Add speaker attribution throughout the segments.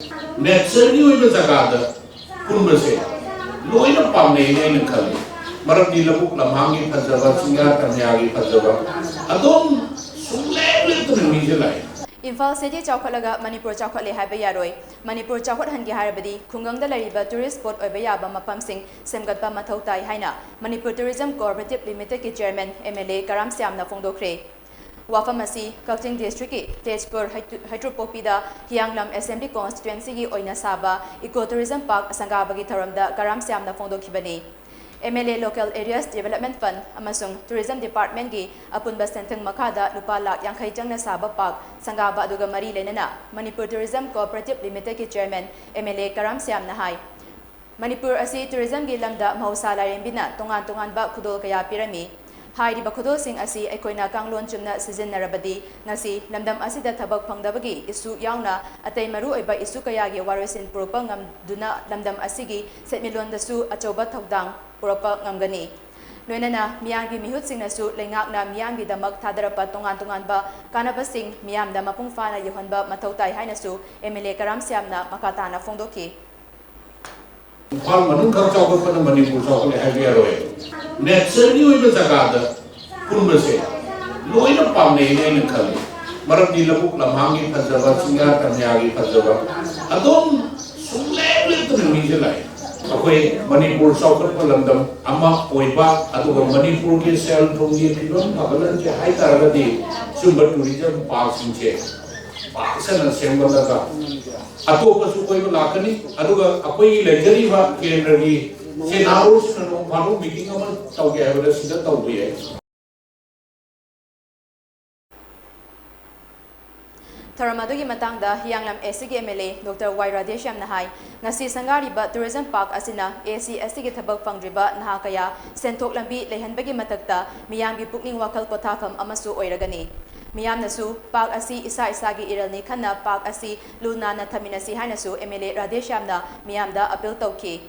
Speaker 1: Naturally, we jagada kunbase. Loina pamne ne khali. Marab di labuk lamhangi phajaba shemgatpa nyagi phajaba. Adom sumle to mijelai.
Speaker 2: Imphal City chaokhatlaga Manipur chaokhatle haiba yaroi. Manipur chaokhathange hairabadi khungang da leiriba tourist spot oiba yaba mapamsing shemgatpa mathou tai haina Manipur Tourism Cooperative Limited ki Chairman MLA Karam Shyam na phongdokkhre. Wafam asi Kakching District ki Tejpur Hydropopida Hianglam Assembly Constituency ki oina saba Ecotourism Park sangaba ki tharamda Karam Shyam na phongdokhibani. MLA Local Areas Development Fund amasung Tourism Department ki apunba senteng makada lupa lak yang khaijang na saba park sangaba aduga mari lenana Manipur Tourism Cooperative Limited ki Chairman MLA Karam Shyam na hai. Manipur asi tourism gi lamda mahausa larembina tongan ba khudol kaya pirami. Hairiba khudol sing asi aikoina kanglon chumna sizinarabadi ngasi lamdam asida thabak phangdabagi isu yauna atay maru oiba isu kaya gi warosin purupa ngamduna lamdam asigi setmilon dasu achoba thaudang purupa ngamgani. Loinana miyanggi mihut sing nasu lengakna miyanggi damak thadarapa tongan ba kanaba sing miyamda mapung fana yohanba mathou tai hainasu MLA Karam Shyam na makatana phongdokhi.
Speaker 1: Fal manung kar chaokhatpa na Manipur chaokhatle haiba yaroi. Naturally, we jagada kunbase. Loina pamne ne khali. Marab di labuk lamhangi phajaba shemgatpa nyagi phajaba. Adom sumle to mijelai. Akoi Manipur chaokhatpa lamdam ama oiba aduga Manipur ki sel thonggi phibam phagalan che hai taragadi sumba tourism park singche paksana shemgatpa atopa su koi lakani aduga akoi leisure ba kendra gi senarus no phanu meeting ama tauge habra sida tauge
Speaker 2: Tharamadugi matangda Hianglam ACG MLA Dr. Y. Radesham Nahai ngasi sangariba tourism park asina AC ACG thabak phangdriba naha kaya senthok lambi lehanbagi matakta miyamgi pukning wakal pothafam amasu oiragani. Miyamnasu park asi isa gi iralni khanna park asi luna na thaminasi hainasu MLA Radesham na miyamda appeal tawki.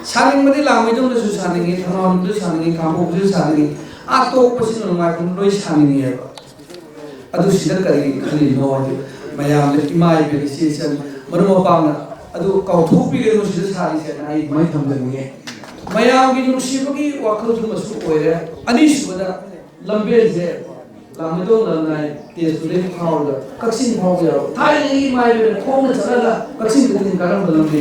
Speaker 3: Saling mati lamai jom nasu salingi thanon du salingi kampung du salingi atok pasin nungai kun doi salingi ya. Adu sida kari khali no mayam le imai be session maru mapang adu kauthu pi ge no sida sari se ai mai thamdani mayam gi nusi bagi wakhal thu masu oire ani subada lambe je lamdo lanai te sule khawda kaksin khawga thai ni mai be khong na chala kaksin tin karam lambe